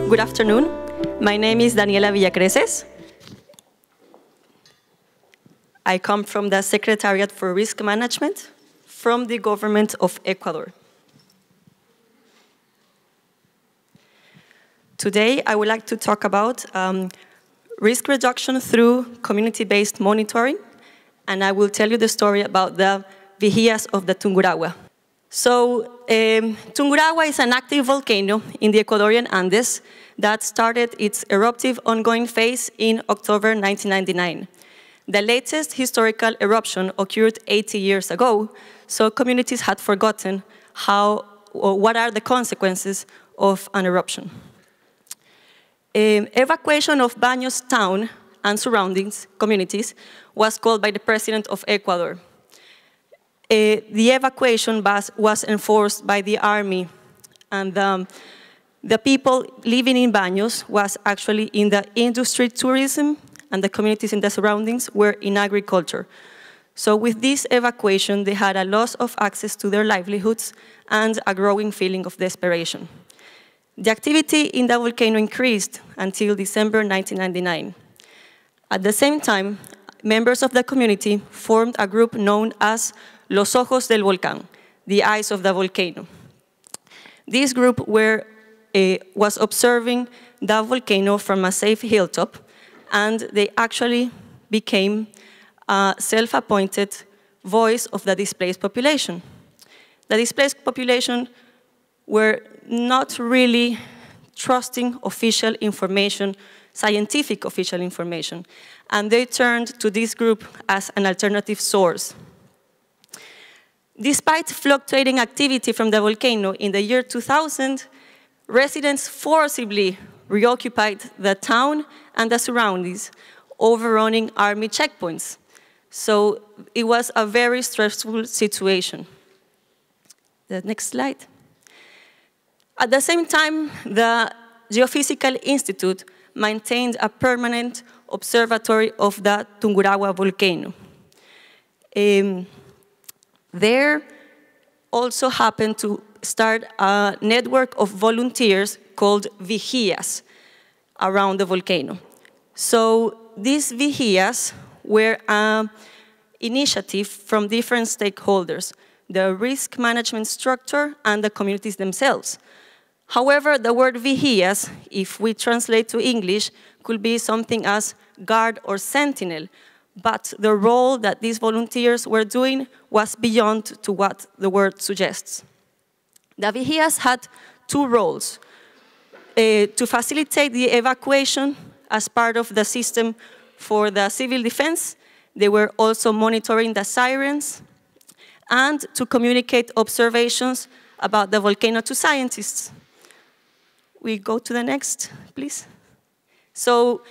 Good afternoon. My name is Daniela Villacreses. I come from the Secretariat for Risk Management from the Government of Ecuador. Today, I would like to talk about risk reduction through community-based monitoring, and I will tell you the story about the Vigías of the Tungurahua. So, Tungurahua is an active volcano in the Ecuadorian Andes that started its eruptive ongoing phase in October 1999. The latest historical eruption occurred 80 years ago, so communities had forgotten what are the consequences of an eruption. Evacuation of Baños town and surroundings communities was called by the President of Ecuador. The evacuation was enforced by the army, and the people living in Baños was actually in the industry tourism, and the communities in the surroundings were in agriculture. So with this evacuation, they had a loss of access to their livelihoods and a growing feeling of desperation. The activity in the volcano increased until December 1999. At the same time, members of the community formed a group known as Los Ojos del Volcán, the eyes of the volcano. This group was observing the volcano from a safe hilltop, and they actually became a self-appointed voice of the displaced population. The displaced population were not really trusting official information, scientific official information, and they turned to this group as an alternative source. Despite fluctuating activity from the volcano in the year 2000, residents forcibly reoccupied the town and the surroundings, overrunning army checkpoints. So it was a very stressful situation. The next slide. At the same time, the Geophysical Institute maintained a permanent observatory of the Tungurahua volcano. There also happened to start a network of volunteers called Vigías around the volcano. So these Vigías were an initiative from different stakeholders, the risk management structure and the communities themselves. However, the word vigías, if we translate to English, could be something as guard or sentinel, but the role that these volunteers were doing was beyond to what the word suggests. The vigías had two roles: to facilitate the evacuation as part of the system for the civil defense. They were also monitoring the sirens, and to communicate observations about the volcano to scientists. We go to the next, please. So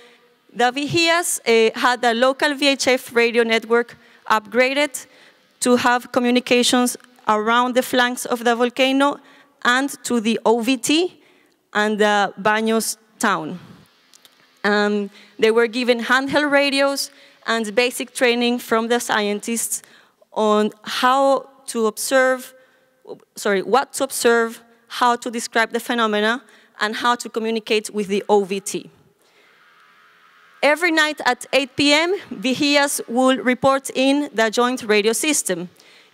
the Vigías had a local VHF radio network upgraded to have communications around the flanks of the volcano and to the OVT and the Baños town. They were given handheld radios and basic training from the scientists on how to observe, what to observe, how to describe the phenomena, and how to communicate with the OVT. Every night at 8 p.m., Vigías will report in the joint radio system.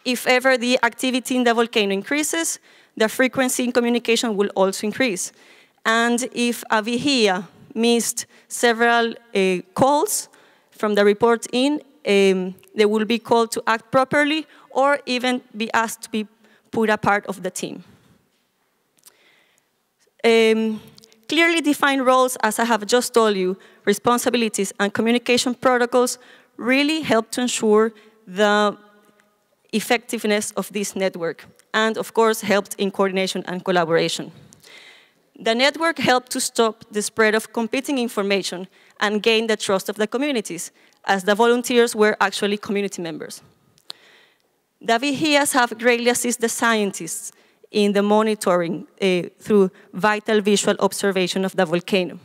If ever the activity in the volcano increases, the frequency in communication will also increase. And if a Vigía missed several calls from the report in, they will be called to act properly or even be asked to be put a part of the team. Clearly defined roles, as I have just told you, responsibilities and communication protocols really help to ensure the effectiveness of this network, and of course helped in coordination and collaboration. The network helped to stop the spread of competing information and gain the trust of the communities, as the volunteers were actually community members. The Vigías have greatly assisted the scientists in the monitoring through vital visual observation of the volcano.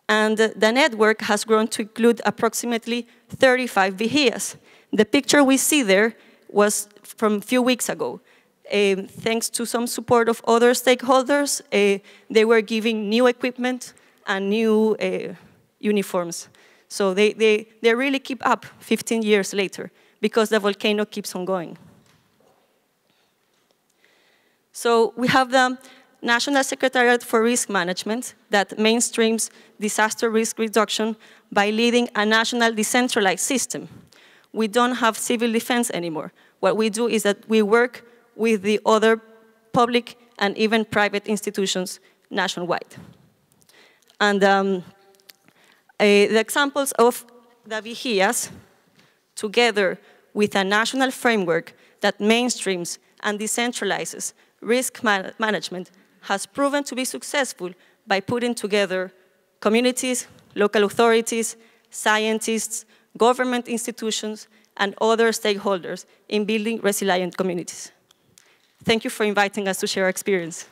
And the network has grown to include approximately 35 Vigías. The picture we see there was from a few weeks ago. thanks to some support of other stakeholders, they were giving new equipment and new uniforms. So they really keep up 15 years later because the volcano keeps on going. So we have the National Secretariat for Risk Management that mainstreams disaster risk reduction by leading a national decentralized system. We don't have civil defense anymore. What we do is that we work with the other public and even private institutions nationwide. And the examples of the vigías, together with a national framework that mainstreams and decentralizes risk management, has proven to be successful by putting together communities, local authorities, scientists, government institutions, and other stakeholders in building resilient communities. Thank you for inviting us to share our experience.